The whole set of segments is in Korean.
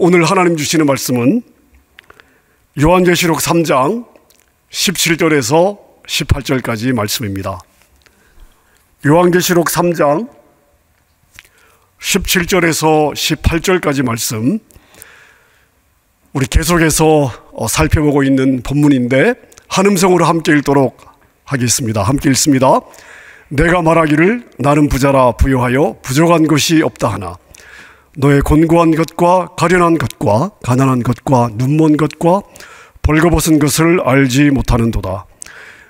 오늘 하나님 주시는 말씀은 요한계시록 3장 17절에서 18절까지 말씀입니다. 요한계시록 3장 17절에서 18절까지 말씀, 우리 계속해서 살펴보고 있는 본문인데 한 음성으로 함께 읽도록 하겠습니다. 함께 읽습니다. 내가 말하기를 나는 부자라 부요하여 부족한 것이 없다 하나 너의 곤고한 것과 가련한 것과 가난한 것과 눈먼 것과 벌거벗은 것을 알지 못하는도다.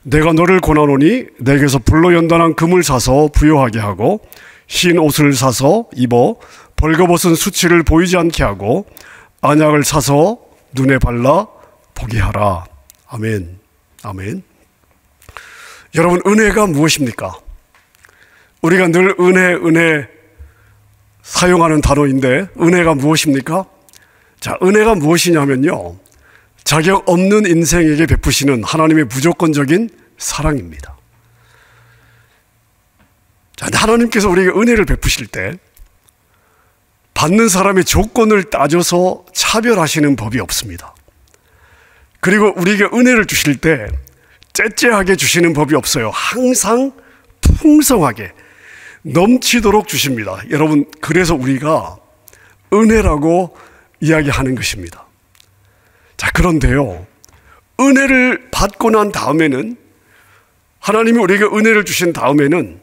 내가 너를 권하노니 내게서 불로 연단한 금을 사서 부요하게 하고 흰 옷을 사서 입어 벌거벗은 수치를 보이지 않게 하고 안약을 사서 눈에 발라 보게 하라. 아멘. 아멘. 여러분, 은혜가 무엇입니까? 우리가 늘 은혜 사용하는 단어인데 은혜가 무엇입니까? 자, 은혜가 무엇이냐면요, 자격 없는 인생에게 베푸시는 하나님의 무조건적인 사랑입니다. 자, 하나님께서 우리에게 은혜를 베푸실 때 받는 사람의 조건을 따져서 차별하시는 법이 없습니다. 그리고 우리에게 은혜를 주실 때 째째하게 주시는 법이 없어요. 항상 풍성하게 넘치도록 주십니다. 여러분, 그래서 우리가 은혜라고 이야기하는 것입니다. 자, 그런데요, 은혜를 받고 난 다음에는, 하나님이 우리에게 은혜를 주신 다음에는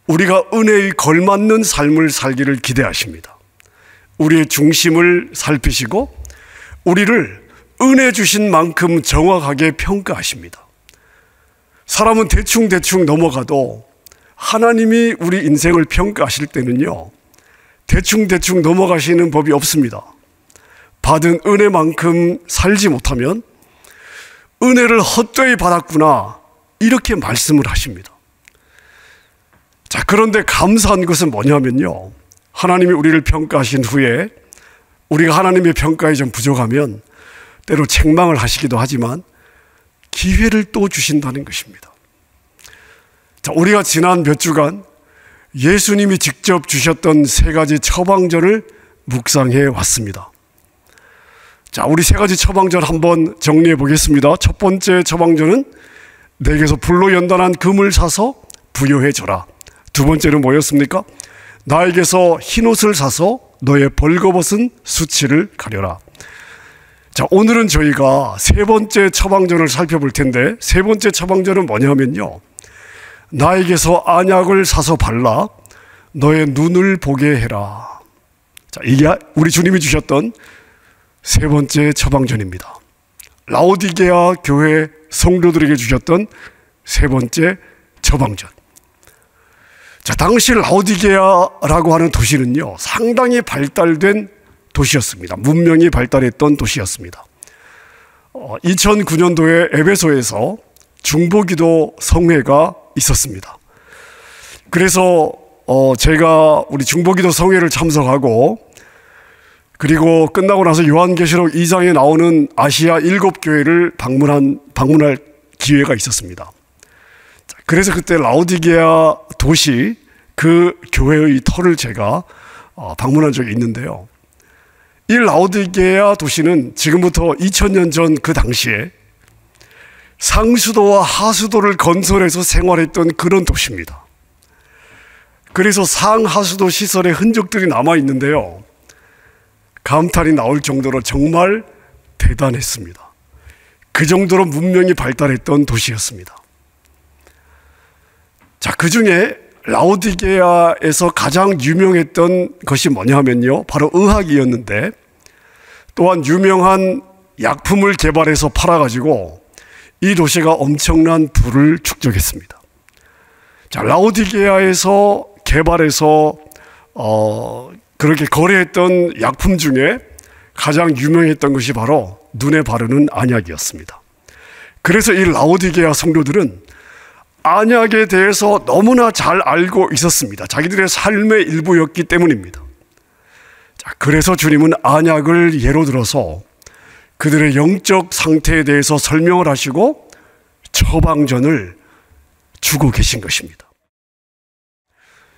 우리가 은혜에 걸맞는 삶을 살기를 기대하십니다. 우리의 중심을 살피시고 우리를 은혜 주신 만큼 정확하게 평가하십니다. 사람은 대충 넘어가도 하나님이 우리 인생을 평가하실 때는요, 대충 넘어가시는 법이 없습니다. 받은 은혜만큼 살지 못하면 은혜를 헛되이 받았구나, 이렇게 말씀을 하십니다. 자, 그런데 감사한 것은 뭐냐면요, 하나님이 우리를 평가하신 후에 우리가 하나님의 평가에 좀 부족하면 때로 책망을 하시기도 하지만 기회를 또 주신다는 것입니다. 자, 우리가 지난 몇 주간 예수님이 직접 주셨던 세 가지 처방전을 묵상해 왔습니다. 자, 우리 세 가지 처방전 한번 정리해 보겠습니다. 첫 번째 처방전은 내게서 불로 연단한 금을 사서 부요해 줘라. 두 번째는 뭐였습니까? 나에게서 흰옷을 사서 너의 벌거벗은 수치를 가려라. 자, 오늘은 저희가 세 번째 처방전을 살펴볼 텐데, 세 번째 처방전은 뭐냐면요, 나에게서 안약을 사서 발라 너의 눈을 보게 해라. 자, 이게 우리 주님이 주셨던 세 번째 처방전입니다. 라오디게아 교회 성도들에게 주셨던 세 번째 처방전. 자, 당시 라오디게아라고 하는 도시는요, 상당히 발달된 도시였습니다. 문명이 발달했던 도시였습니다. 2009년도에 에베소에서 중보기도 성회가 있었습니다. 그래서 제가 우리 중보기도 성회를 참석하고, 그리고 끝나고 나서 요한계시록 2장에 나오는 아시아 7교회를 방문할 기회가 있었습니다. 그래서 그때 라오디게아 도시 그 교회의 터를 제가 방문한 적이 있는데요, 이 라오디게아 도시는 지금부터 2000년 전 그 당시에 상수도와 하수도를 건설해서 생활했던 그런 도시입니다. 그래서 상하수도 시설의 흔적들이 남아 있는데요, 감탄이 나올 정도로 정말 대단했습니다. 그 정도로 문명이 발달했던 도시였습니다. 자, 그 중에 라오디게아에서 가장 유명했던 것이 뭐냐면요, 바로 의학이었는데, 또한 유명한 약품을 개발해서 팔아가지고 이 도시가 엄청난 부를 축적했습니다. 자, 라오디게아에서 개발해서 그렇게 거래했던 약품 중에 가장 유명했던 것이 바로 눈에 바르는 안약이었습니다. 그래서 이 라오디게아 성도들은 안약에 대해서 너무나 잘 알고 있었습니다. 자기들의 삶의 일부였기 때문입니다. 자, 그래서 주님은 안약을 예로 들어서 그들의 영적 상태에 대해서 설명을 하시고 처방전을 주고 계신 것입니다.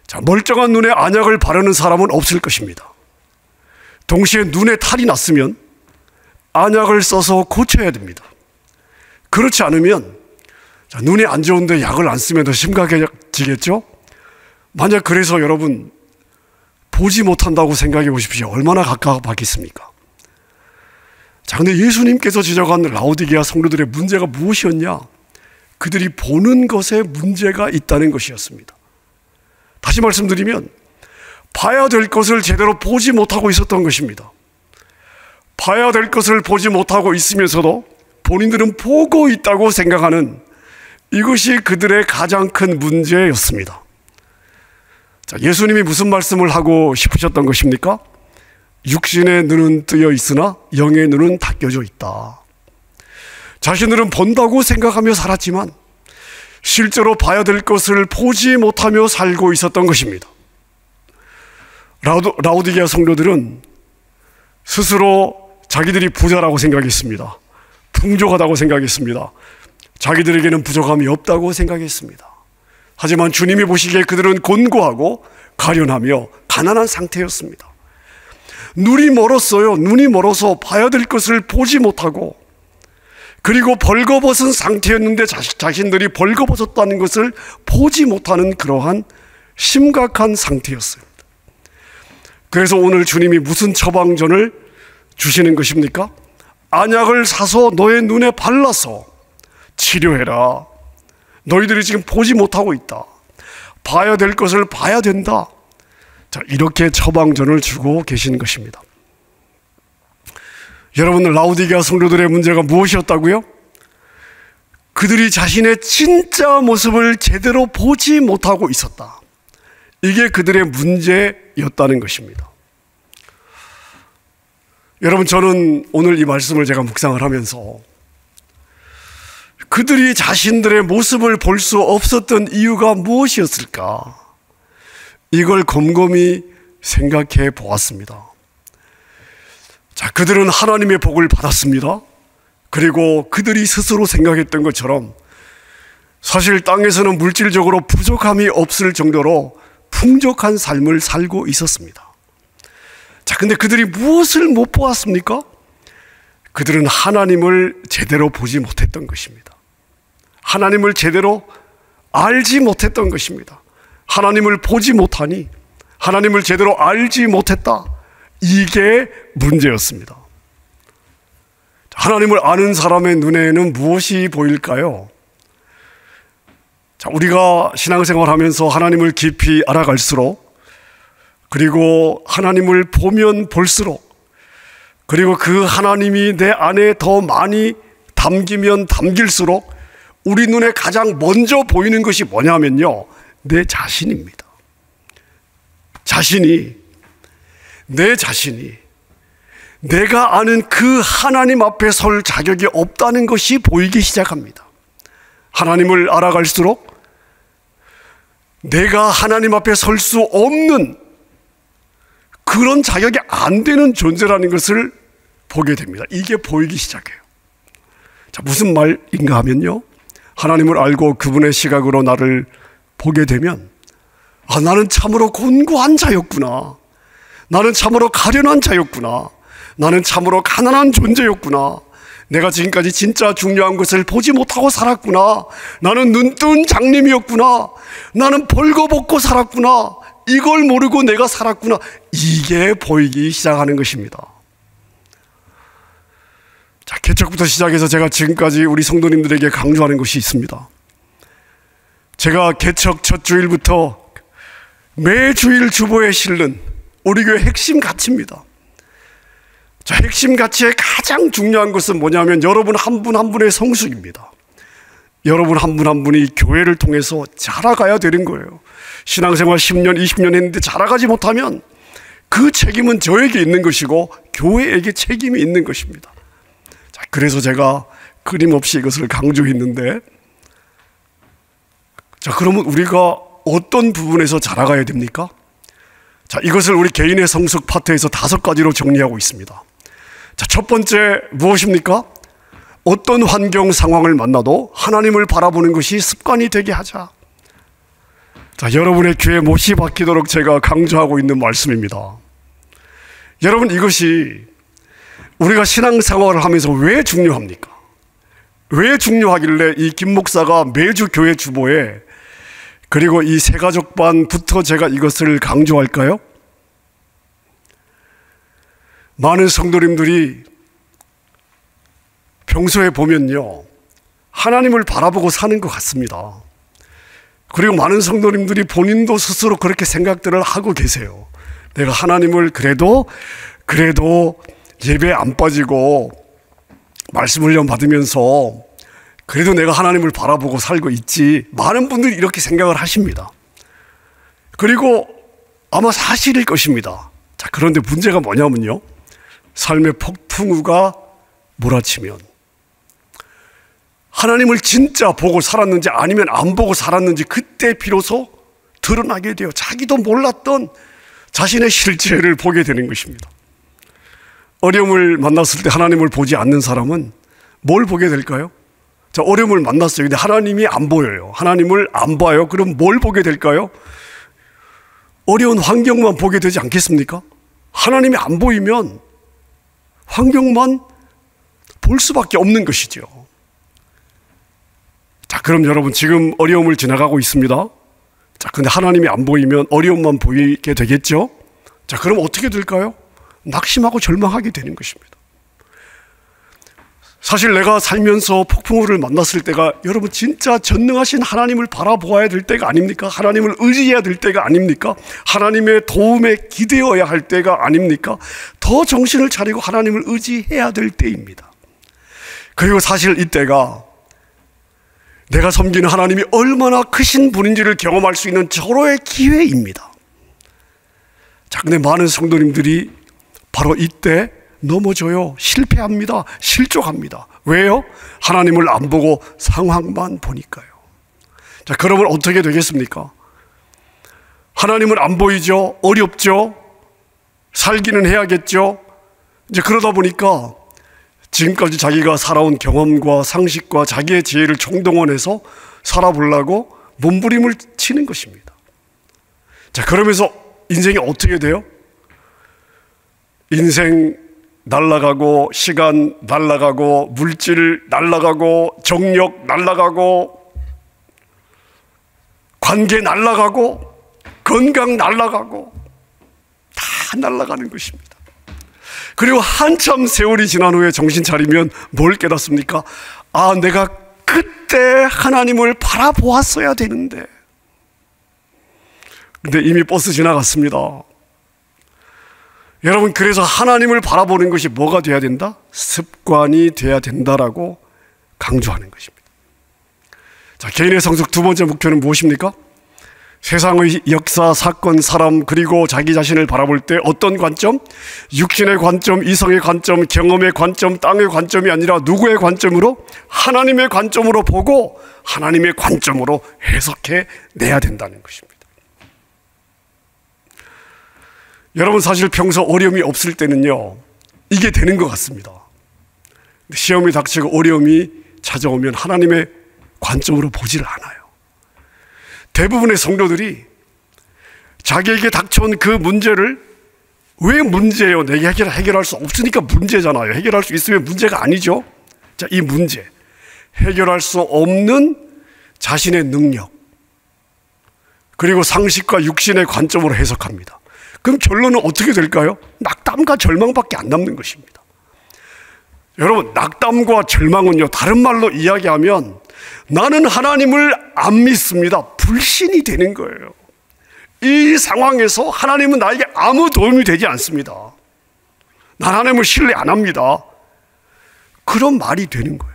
자, 멀쩡한 눈에 안약을 바르는 사람은 없을 것입니다. 동시에 눈에 탈이 났으면 안약을 써서 고쳐야 됩니다. 그렇지 않으면 눈이 안 좋은데 약을 안 쓰면 더 심각해지겠죠? 만약 그래서 여러분 보지 못한다고 생각해 보십시오. 얼마나 갑갑하겠습니까? 자, 근데 예수님께서 지적한 라오디게아 성도들의 문제가 무엇이었냐? 그들이 보는 것에 문제가 있다는 것이었습니다. 다시 말씀드리면 봐야 될 것을 제대로 보지 못하고 있었던 것입니다. 봐야 될 것을 보지 못하고 있으면서도 본인들은 보고 있다고 생각하는 이것이 그들의 가장 큰 문제였습니다. 자, 예수님이 무슨 말씀을 하고 싶으셨던 것입니까? 육신의 눈은 뜨여 있으나 영의 눈은 닫혀져 있다. 자신들은 본다고 생각하며 살았지만 실제로 봐야 될 것을 보지 못하며 살고 있었던 것입니다. 라오디게아 성도들은 스스로 자기들이 부자라고 생각했습니다. 풍족하다고 생각했습니다. 자기들에게는 부족함이 없다고 생각했습니다. 하지만 주님이 보시기에 그들은 곤고하고 가련하며 가난한 상태였습니다. 눈이 멀었어요. 눈이 멀어서 봐야 될 것을 보지 못하고, 그리고 벌거벗은 상태였는데 자신들이 벌거벗었다는 것을 보지 못하는 그러한 심각한 상태였어요. 그래서 오늘 주님이 무슨 처방전을 주시는 것입니까? 안약을 사서 너의 눈에 발라서 치료해라. 너희들이 지금 보지 못하고 있다. 봐야 될 것을 봐야 된다. 자, 이렇게 처방전을 주고 계신 것입니다. 여러분, 라오디게아 성도들의 문제가 무엇이었다고요? 그들이 자신의 진짜 모습을 제대로 보지 못하고 있었다. 이게 그들의 문제였다는 것입니다. 여러분, 저는 오늘 이 말씀을 제가 묵상을 하면서 그들이 자신들의 모습을 볼 수 없었던 이유가 무엇이었을까? 이걸 곰곰이 생각해 보았습니다. 자, 그들은 하나님의 복을 받았습니다. 그리고 그들이 스스로 생각했던 것처럼 사실 땅에서는 물질적으로 부족함이 없을 정도로 풍족한 삶을 살고 있었습니다. 자, 근데 그들이 무엇을 못 보았습니까? 그들은 하나님을 제대로 보지 못했던 것입니다. 하나님을 제대로 알지 못했던 것입니다. 하나님을 보지 못하니 하나님을 제대로 알지 못했다. 이게 문제였습니다. 하나님을 아는 사람의 눈에는 무엇이 보일까요? 자, 우리가 신앙생활하면서 하나님을 깊이 알아갈수록, 그리고 하나님을 보면 볼수록, 그리고 그 하나님이 내 안에 더 많이 담기면 담길수록 우리 눈에 가장 먼저 보이는 것이 뭐냐면요, 내 자신입니다. 내 자신이 내가 아는 그 하나님 앞에 설 자격이 없다는 것이 보이기 시작합니다. 하나님을 알아갈수록 내가 하나님 앞에 설 수 없는 그런 자격이 안 되는 존재라는 것을 보게 됩니다. 이게 보이기 시작해요. 자, 무슨 말인가 하면요, 하나님을 알고 그분의 시각으로 나를 보게 되면, 아, 나는 참으로 곤고한 자였구나. 나는 참으로 가련한 자였구나. 나는 참으로 가난한 존재였구나. 내가 지금까지 진짜 중요한 것을 보지 못하고 살았구나. 나는 눈뜬 장님이었구나. 나는 벌거벗고 살았구나. 이걸 모르고 내가 살았구나. 이게 보이기 시작하는 것입니다. 자, 개척부터 시작해서 제가 지금까지 우리 성도님들에게 강조하는 것이 있습니다. 제가 개척 첫 주일부터 매주일 주보에 실는 우리 교회 핵심 가치입니다. 자, 핵심 가치의 가장 중요한 것은 뭐냐면 여러분 한 분 한 분의 성숙입니다. 여러분 한 분 한 분이 교회를 통해서 자라가야 되는 거예요. 신앙생활 10년, 20년 했는데 자라가지 못하면 그 책임은 저에게 있는 것이고 교회에게 책임이 있는 것입니다. 자, 그래서 제가 끊임없이 이것을 강조했는데, 자, 그러면 우리가 어떤 부분에서 자라가야 됩니까? 자, 이것을 우리 개인의 성숙 파트에서 5가지로 정리하고 있습니다. 자, 첫 번째 무엇입니까? 어떤 환경 상황을 만나도 하나님을 바라보는 것이 습관이 되게 하자. 자, 여러분의 귀에 못이 박히도록 제가 강조하고 있는 말씀입니다. 여러분, 이것이 우리가 신앙생활을 하면서 왜 중요합니까? 왜 중요하길래 이 김 목사가 매주 교회 주보에 그리고 이 새가족반부터 제가 이것을 강조할까요? 많은 성도님들이 평소에 보면요, 하나님을 바라보고 사는 것 같습니다. 그리고 많은 성도님들이 본인도 스스로 그렇게 생각들을 하고 계세요. 내가 하나님을 그래도 예배에 안 빠지고 말씀 훈련 받으면서 그래도 내가 하나님을 바라보고 살고 있지. 많은 분들이 이렇게 생각을 하십니다. 그리고 아마 사실일 것입니다. 자, 그런데 문제가 뭐냐면요, 삶의 폭풍우가 몰아치면 하나님을 진짜 보고 살았는지 아니면 안 보고 살았는지 그때 비로소 드러나게 돼요. 자기도 몰랐던 자신의 실체를 보게 되는 것입니다. 어려움을 만났을 때 하나님을 보지 않는 사람은 뭘 보게 될까요? 자, 어려움을 만났어요. 근데 하나님이 안 보여요. 하나님을 안 봐요. 그럼 뭘 보게 될까요? 어려운 환경만 보게 되지 않겠습니까? 하나님이 안 보이면 환경만 볼 수밖에 없는 것이죠. 자, 그럼 여러분, 지금 어려움을 지나가고 있습니다. 자, 근데 하나님이 안 보이면 어려움만 보이게 되겠죠? 자, 그럼 어떻게 될까요? 낙심하고 절망하게 되는 것입니다. 사실 내가 살면서 폭풍우를 만났을 때가 여러분 진짜 전능하신 하나님을 바라보아야 될 때가 아닙니까? 하나님을 의지해야 될 때가 아닙니까? 하나님의 도움에 기대어야 할 때가 아닙니까? 더 정신을 차리고 하나님을 의지해야 될 때입니다. 그리고 사실 이때가 내가 섬기는 하나님이 얼마나 크신 분인지를 경험할 수 있는 절호의 기회입니다. 자, 근데 많은 성도님들이 바로 이때 넘어져요. 실패합니다. 실족합니다. 왜요? 하나님을 안 보고 상황만 보니까요. 자, 그러면 어떻게 되겠습니까? 하나님을 안 보이죠? 어렵죠? 살기는 해야겠죠? 이제 그러다 보니까 지금까지 자기가 살아온 경험과 상식과 자기의 지혜를 총동원해서 살아보려고 몸부림을 치는 것입니다. 자, 그러면서 인생이 어떻게 돼요? 인생 날아가고, 시간 날아가고, 물질 날아가고, 정력 날아가고, 관계 날아가고, 건강 날아가고, 다 날아가는 것입니다. 그리고 한참 세월이 지난 후에 정신 차리면 뭘 깨닫습니까? 아, 내가 그때 하나님을 바라보았어야 되는데. 근데 이미 버스 지나갔습니다. 여러분, 그래서 하나님을 바라보는 것이 뭐가 돼야 된다? 습관이 돼야 된다라고 강조하는 것입니다. 자, 개인의 성숙 두 번째 목표는 무엇입니까? 세상의 역사, 사건, 사람, 그리고 자기 자신을 바라볼 때 어떤 관점? 육신의 관점, 이성의 관점, 경험의 관점, 땅의 관점이 아니라 누구의 관점으로? 하나님의 관점으로 보고 하나님의 관점으로 해석해 내야 된다는 것입니다. 여러분, 사실 평소 어려움이 없을 때는요, 이게 되는 것 같습니다. 시험이 닥치고 어려움이 찾아오면 하나님의 관점으로 보지를 않아요. 대부분의 성도들이 자기에게 닥쳐온 그 문제를 왜 문제예요? 내가 해결할 수 없으니까 문제잖아요. 해결할 수 있으면 문제가 아니죠. 자, 이 문제, 해결할 수 없는 자신의 능력, 그리고 상식과 육신의 관점으로 해석합니다. 그럼 결론은 어떻게 될까요? 낙담과 절망밖에 안 남는 것입니다. 여러분, 낙담과 절망은요, 다른 말로 이야기하면 나는 하나님을 안 믿습니다. 불신이 되는 거예요. 이 상황에서 하나님은 나에게 아무 도움이 되지 않습니다. 난 하나님을 신뢰 안 합니다. 그런 말이 되는 거예요.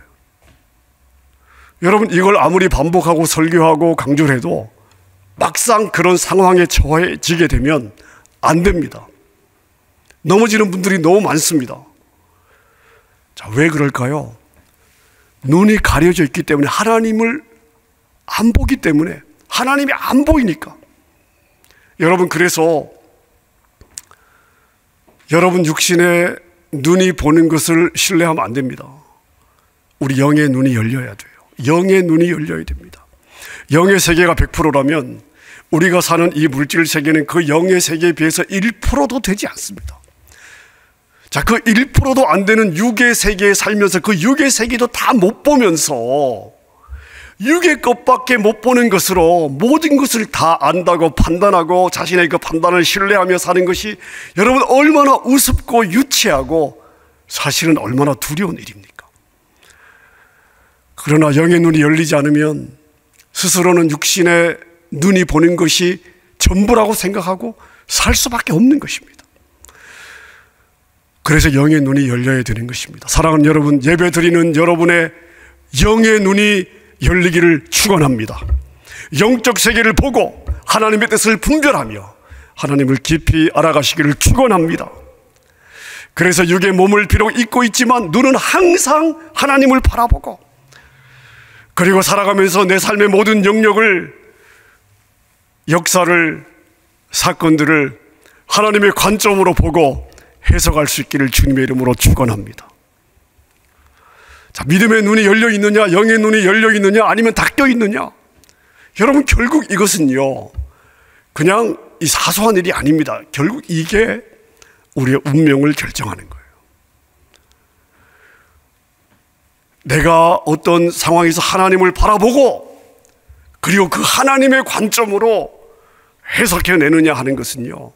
여러분, 이걸 아무리 반복하고 설교하고 강조를 해도 막상 그런 상황에 처해지게 되면 안 됩니다. 넘어지는 분들이 너무 많습니다. 자, 왜 그럴까요? 눈이 가려져 있기 때문에, 하나님을 안 보기 때문에, 하나님이 안 보이니까. 여러분, 그래서 여러분 육신의 눈이 보는 것을 신뢰하면 안 됩니다. 우리 영의 눈이 열려야 돼요. 영의 눈이 열려야 됩니다. 영의 세계가 100%라면 우리가 사는 이 물질 세계는 그 영의 세계에 비해서 1%도 되지 않습니다. 자, 그 1%도 안 되는 육의 세계에 살면서 그 육의 세계도 다 못 보면서 육의 것밖에 못 보는 것으로 모든 것을 다 안다고 판단하고 자신의 그 판단을 신뢰하며 사는 것이 여러분 얼마나 우습고 유치하고 사실은 얼마나 두려운 일입니까? 그러나 영의 눈이 열리지 않으면 스스로는 육신의 눈이 보는 것이 전부라고 생각하고 살 수밖에 없는 것입니다. 그래서 영의 눈이 열려야 되는 것입니다. 사랑하는 여러분, 예배 드리는 여러분의 영의 눈이 열리기를 축원합니다. 영적 세계를 보고 하나님의 뜻을 분별하며 하나님을 깊이 알아가시기를 축원합니다. 그래서 육의 몸을 비록 입고 있지만 눈은 항상 하나님을 바라보고 그리고 살아가면서 내 삶의 모든 영역을, 역사를, 사건들을 하나님의 관점으로 보고 해석할 수 있기를 주님의 이름으로 축원합니다. 자, 믿음의 눈이 열려 있느냐, 영의 눈이 열려 있느냐, 아니면 닫혀 있느냐? 여러분, 결국 이것은요, 그냥 이 사소한 일이 아닙니다. 결국 이게 우리의 운명을 결정하는 거예요. 내가 어떤 상황에서 하나님을 바라보고 그리고 그 하나님의 관점으로 해석해내느냐 하는 것은요,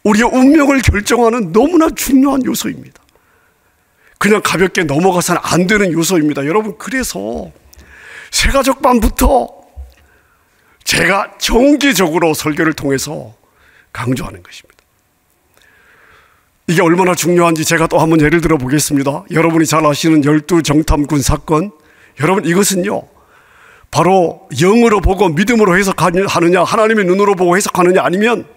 우리의 운명을 결정하는 너무나 중요한 요소입니다. 그냥 가볍게 넘어가서는 안 되는 요소입니다. 여러분, 그래서 새가족반부터 제가 정기적으로 설교를 통해서 강조하는 것입니다. 이게 얼마나 중요한지 제가 또 한번 예를 들어 보겠습니다. 여러분이 잘 아시는 12정탐꾼 사건, 여러분 이것은요, 바로 영으로 보고 믿음으로 해석하느냐, 하나님의 눈으로 보고 해석하느냐, 아니면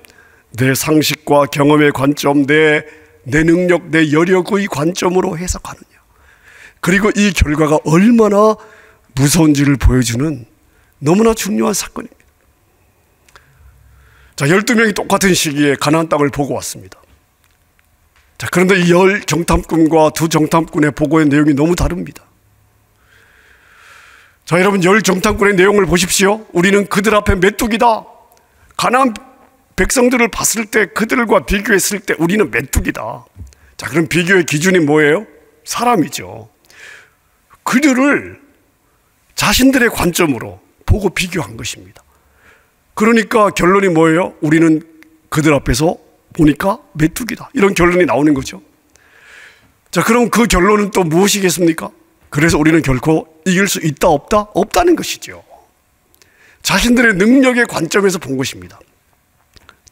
내 상식과 경험의 관점, 내 능력, 내 여력의 관점으로 해석하느냐. 그리고 이 결과가 얼마나 무서운지를 보여주는 너무나 중요한 사건입니다. 자, 12명이 똑같은 시기에 가나안 땅을 보고 왔습니다. 자, 그런데 이 10정탐꾼과 2정탐꾼의 보고의 내용이 너무 다릅니다. 자, 여러분, 10정탐꾼의 내용을 보십시오. 우리는 그들 앞에 메뚜기다. 가나안 백성들을 봤을 때, 그들과 비교했을 때 우리는 메뚜기다. 자, 그럼 비교의 기준이 뭐예요? 사람이죠. 그들을 자신들의 관점으로 보고 비교한 것입니다. 그러니까 결론이 뭐예요? 우리는 그들 앞에서 보니까 메뚜기다. 이런 결론이 나오는 거죠. 자, 그럼 그 결론은 또 무엇이겠습니까? 그래서 우리는 결코 이길 수 있다, 없다? 없다는 것이죠. 자신들의 능력의 관점에서 본 것입니다.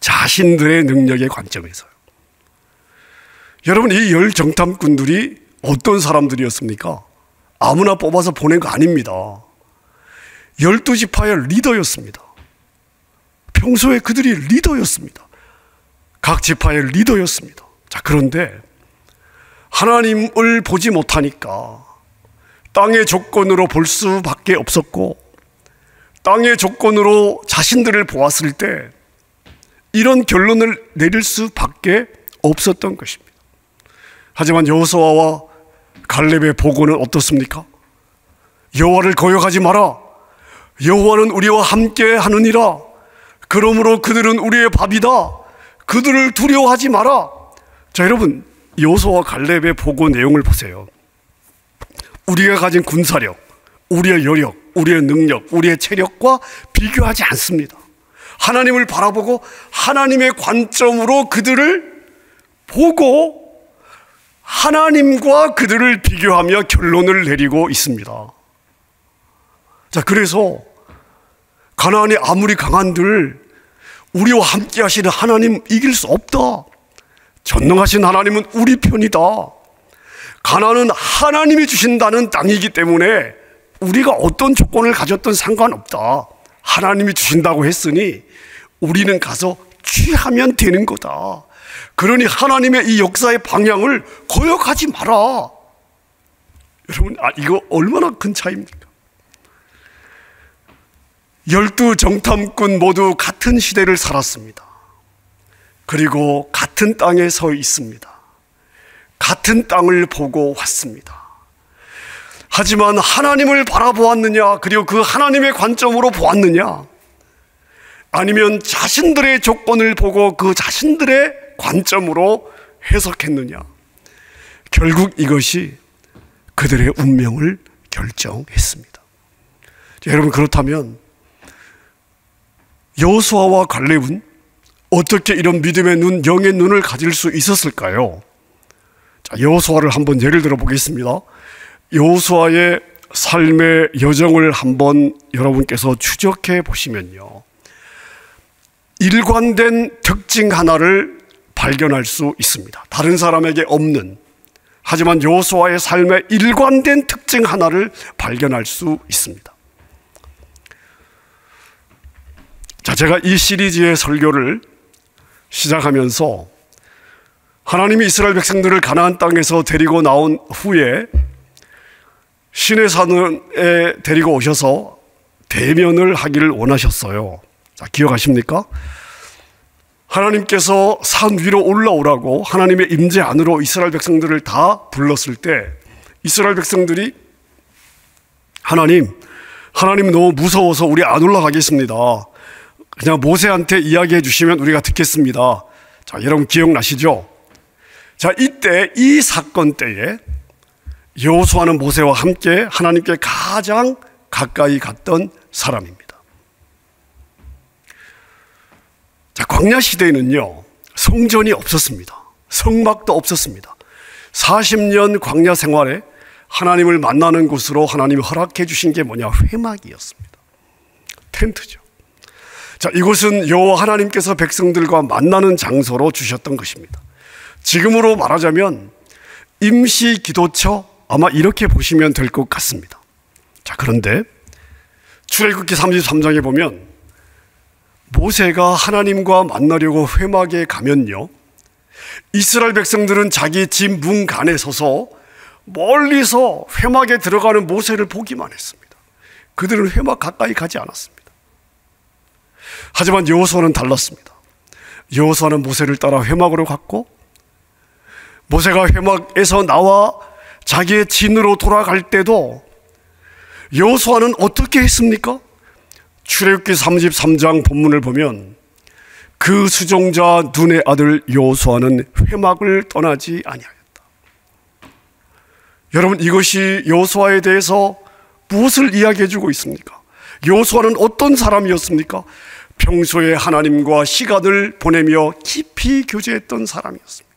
자신들의 능력의 관점에서요. 여러분, 이 10정탐꾼들이 어떤 사람들이었습니까? 아무나 뽑아서 보낸 거 아닙니다. 12지파의 리더였습니다. 평소에 그들이 리더였습니다. 각 지파의 리더였습니다. 자, 그런데 하나님을 보지 못하니까 땅의 조건으로 볼 수밖에 없었고, 땅의 조건으로 자신들을 보았을 때 이런 결론을 내릴 수밖에 없었던 것입니다. 하지만 여호수아와 갈렙의 보고는 어떻습니까? 여호와를 거역하지 마라. 여호와는 우리와 함께 하느니라. 그러므로 그들은 우리의 밥이다. 그들을 두려워하지 마라. 자, 여러분, 여호수아와 갈렙의 보고 내용을 보세요. 우리가 가진 군사력, 우리의 여력, 우리의 능력, 우리의 체력과 비교하지 않습니다. 하나님을 바라보고 하나님의 관점으로 그들을 보고 하나님과 그들을 비교하며 결론을 내리고 있습니다. 자, 그래서 가나안이 아무리 강한들 우리와 함께 하시는 하나님 이길 수 없다. 전능하신 하나님은 우리 편이다. 가나안은 하나님이 주신다는 땅이기 때문에 우리가 어떤 조건을 가졌든 상관없다. 하나님이 주신다고 했으니 우리는 가서 취하면 되는 거다. 그러니 하나님의 이 역사의 방향을 거역하지 마라. 여러분, 이거 얼마나 큰 차이입니까? 12정탐꾼 모두 같은 시대를 살았습니다. 그리고 같은 땅에 서 있습니다. 같은 땅을 보고 왔습니다. 하지만 하나님을 바라보았느냐, 그리고 그 하나님의 관점으로 보았느냐, 아니면 자신들의 조건을 보고 그 자신들의 관점으로 해석했느냐, 결국 이것이 그들의 운명을 결정했습니다. 여러분, 그렇다면 여호수아와 갈렙은 어떻게 이런 믿음의 눈, 영의 눈을 가질 수 있었을까요? 자, 여호수아를 한번 예를 들어 보겠습니다. 여호수아의 삶의 여정을 한번 여러분께서 추적해 보시면요, 일관된 특징 하나를 발견할 수 있습니다. 다른 사람에게 없는, 하지만 여호수아의 삶의 일관된 특징 하나를 발견할 수 있습니다. 자, 제가 이 시리즈의 설교를 시작하면서 하나님이 이스라엘 백성들을 가나안 땅에서 데리고 나온 후에 시내산에 데리고 오셔서 대면을 하기를 원하셨어요. 자, 기억하십니까? 하나님께서 산 위로 올라오라고 하나님의 임재 안으로 이스라엘 백성들을 다 불렀을 때 이스라엘 백성들이 하나님 너무 무서워서 우리 안 올라가겠습니다. 그냥 모세한테 이야기해 주시면 우리가 듣겠습니다. 자, 여러분 기억나시죠? 자, 이때 이 사건 때에 여호수아는 모세와 함께 하나님께 가장 가까이 갔던 사람입니다. 자, 광야 시대에는요, 성전이 없었습니다. 성막도 없었습니다. 40년 광야 생활에 하나님을 만나는 곳으로 하나님이 허락해 주신 게 뭐냐? 회막이었습니다. 텐트죠. 자, 이곳은 여호와 하나님께서 백성들과 만나는 장소로 주셨던 것입니다. 지금으로 말하자면 임시 기도처, 아마 이렇게 보시면 될 것 같습니다. 자, 그런데 출애굽기 33장에 보면 모세가 하나님과 만나려고 회막에 가면요, 이스라엘 백성들은 자기 집 문간에 서서 멀리서 회막에 들어가는 모세를 보기만 했습니다. 그들은 회막 가까이 가지 않았습니다. 하지만 여호수아는 달랐습니다. 여호수아는 모세를 따라 회막으로 갔고, 모세가 회막에서 나와 자기의 진으로 돌아갈 때도 여호수아는 어떻게 했습니까? 출애굽기 33장 본문을 보면 그 수종자 눈의 아들 여호수아는 회막을 떠나지 아니하였다. 여러분, 이것이 여호수아에 대해서 무엇을 이야기해 주고 있습니까? 여호수아는 어떤 사람이었습니까? 평소에 하나님과 시간을 보내며 깊이 교제했던 사람이었습니다.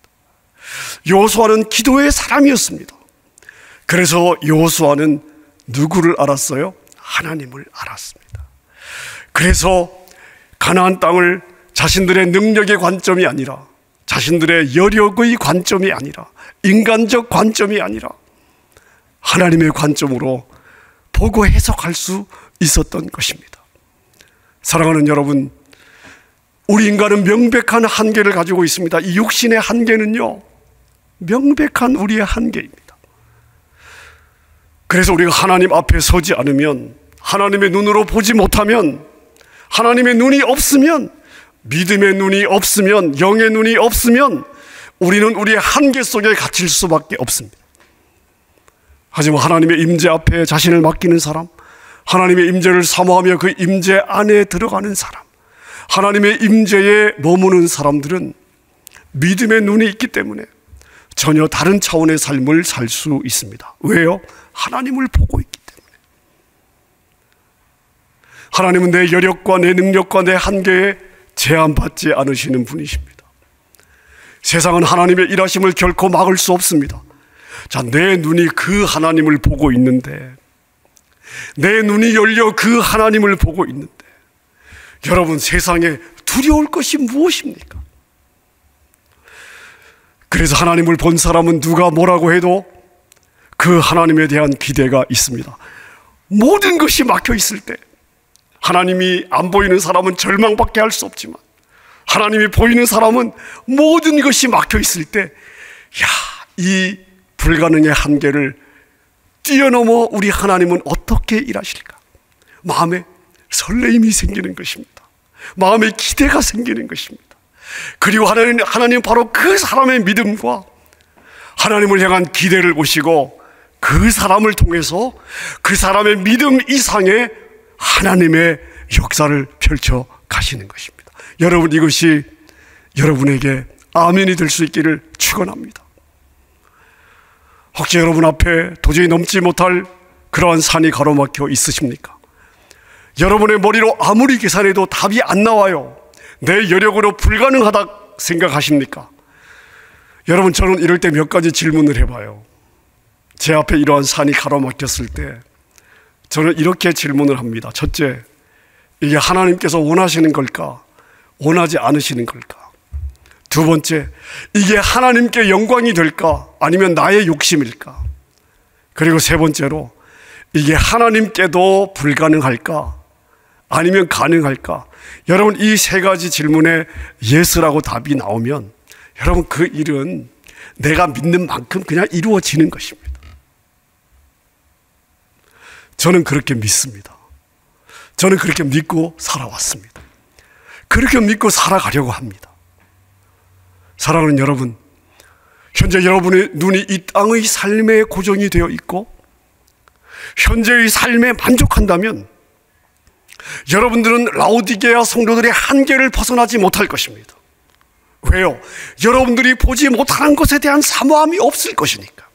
여호수아는 기도의 사람이었습니다. 그래서 여호수아는 누구를 알았어요? 하나님을 알았습니다. 그래서 가나안 땅을 자신들의 능력의 관점이 아니라, 자신들의 여력의 관점이 아니라, 인간적 관점이 아니라 하나님의 관점으로 보고 해석할 수 있었던 것입니다. 사랑하는 여러분, 우리 인간은 명백한 한계를 가지고 있습니다. 이 육신의 한계는요, 명백한 우리의 한계입니다. 그래서 우리가 하나님 앞에 서지 않으면, 하나님의 눈으로 보지 못하면, 하나님의 눈이 없으면, 믿음의 눈이 없으면, 영의 눈이 없으면 우리는 우리의 한계 속에 갇힐 수밖에 없습니다. 하지만 하나님의 임재 앞에 자신을 맡기는 사람, 하나님의 임재를 사모하며 그 임재 안에 들어가는 사람, 하나님의 임재에 머무는 사람들은 믿음의 눈이 있기 때문에 전혀 다른 차원의 삶을 살 수 있습니다. 왜요? 하나님을 보고 있기 때문에. 하나님은 내 여력과 내 능력과 내 한계에 제한받지 않으시는 분이십니다. 세상은 하나님의 일하심을 결코 막을 수 없습니다. 자, 내 눈이 그 하나님을 보고 있는데, 내 눈이 열려 그 하나님을 보고 있는데, 여러분, 세상에 두려울 것이 무엇입니까? 그래서 하나님을 본 사람은 누가 뭐라고 해도 그 하나님에 대한 기대가 있습니다. 모든 것이 막혀 있을 때, 하나님이 안 보이는 사람은 절망밖에 할 수 없지만 하나님이 보이는 사람은 모든 것이 막혀 있을 때, 이 불가능의 한계를 뛰어넘어 우리 하나님은 어떻게 일하실까? 마음에 설레임이 생기는 것입니다. 마음에 기대가 생기는 것입니다. 그리고 하나님 바로 그 사람의 믿음과 하나님을 향한 기대를 보시고 그 사람을 통해서 그 사람의 믿음 이상의 하나님의 역사를 펼쳐 가시는 것입니다. 여러분, 이것이 여러분에게 아멘이 될 수 있기를 축원합니다. 혹시 여러분 앞에 도저히 넘지 못할 그러한 산이 가로막혀 있으십니까? 여러분의 머리로 아무리 계산해도 답이 안 나와요. 내 여력으로 불가능하다 생각하십니까? 여러분, 저는 이럴 때 몇 가지 질문을 해봐요. 제 앞에 이러한 산이 가로막혔을 때 저는 이렇게 질문을 합니다. 첫째, 이게 하나님께서 원하시는 걸까? 원하지 않으시는 걸까? 두 번째, 이게 하나님께 영광이 될까? 아니면 나의 욕심일까? 그리고 세 번째로, 이게 하나님께도 불가능할까? 아니면 가능할까? 여러분, 이 세 가지 질문에 예스라고 답이 나오면 여러분, 그 일은 내가 믿는 만큼 그냥 이루어지는 것입니다. 저는 그렇게 믿습니다. 저는 그렇게 믿고 살아왔습니다. 그렇게 믿고 살아가려고 합니다. 사랑하는 여러분, 현재 여러분의 눈이 이 땅의 삶에 고정이 되어 있고 현재의 삶에 만족한다면 여러분들은 라오디게아 성도들의 한계를 벗어나지 못할 것입니다. 왜요? 여러분들이 보지 못하는 것에 대한 사모함이 없을 것이니까.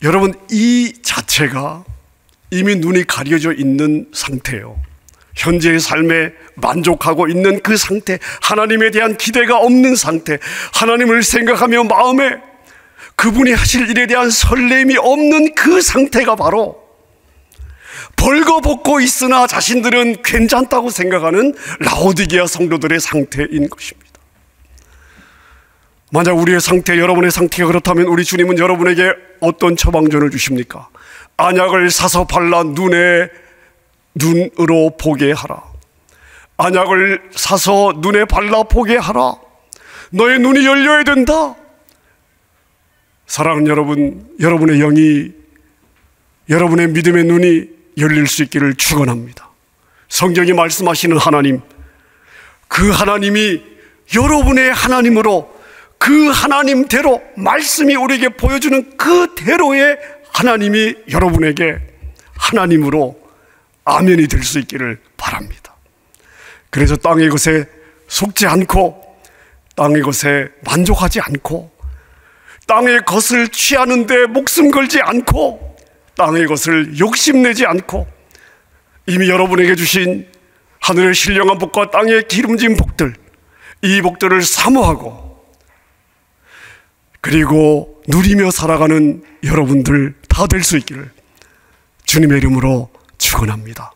여러분, 이 자체가 이미 눈이 가려져 있는 상태예요. 현재의 삶에 만족하고 있는 그 상태, 하나님에 대한 기대가 없는 상태, 하나님을 생각하며 마음에 그분이 하실 일에 대한 설렘이 없는 그 상태가 바로 벌거벗고 있으나 자신들은 괜찮다고 생각하는 라오디게아 성도들의 상태인 것입니다. 만약 우리의 상태, 여러분의 상태가 그렇다면 우리 주님은 여러분에게 어떤 처방전을 주십니까? 안약을 사서 발라 눈으로 보게 하라. 안약을 사서 눈에 발라 보게 하라. 너의 눈이 열려야 된다. 사랑하는 여러분, 여러분의 영이, 여러분의 믿음의 눈이 열릴 수 있기를 축원합니다. 성경이 말씀하시는 하나님, 그 하나님이 여러분의 하나님으로, 그 하나님대로, 말씀이 우리에게 보여주는 그대로의 하나님이 여러분에게 하나님으로 아멘이 될 수 있기를 바랍니다. 그래서 땅의 것에 속지 않고, 땅의 것에 만족하지 않고, 땅의 것을 취하는데 목숨 걸지 않고, 땅의 것을 욕심내지 않고, 이미 여러분에게 주신 하늘의 신령한 복과 땅의 기름진 복들, 이 복들을 사모하고 그리고 누리며 살아가는 여러분들 다 될 수 있기를 주님의 이름으로 축원합니다.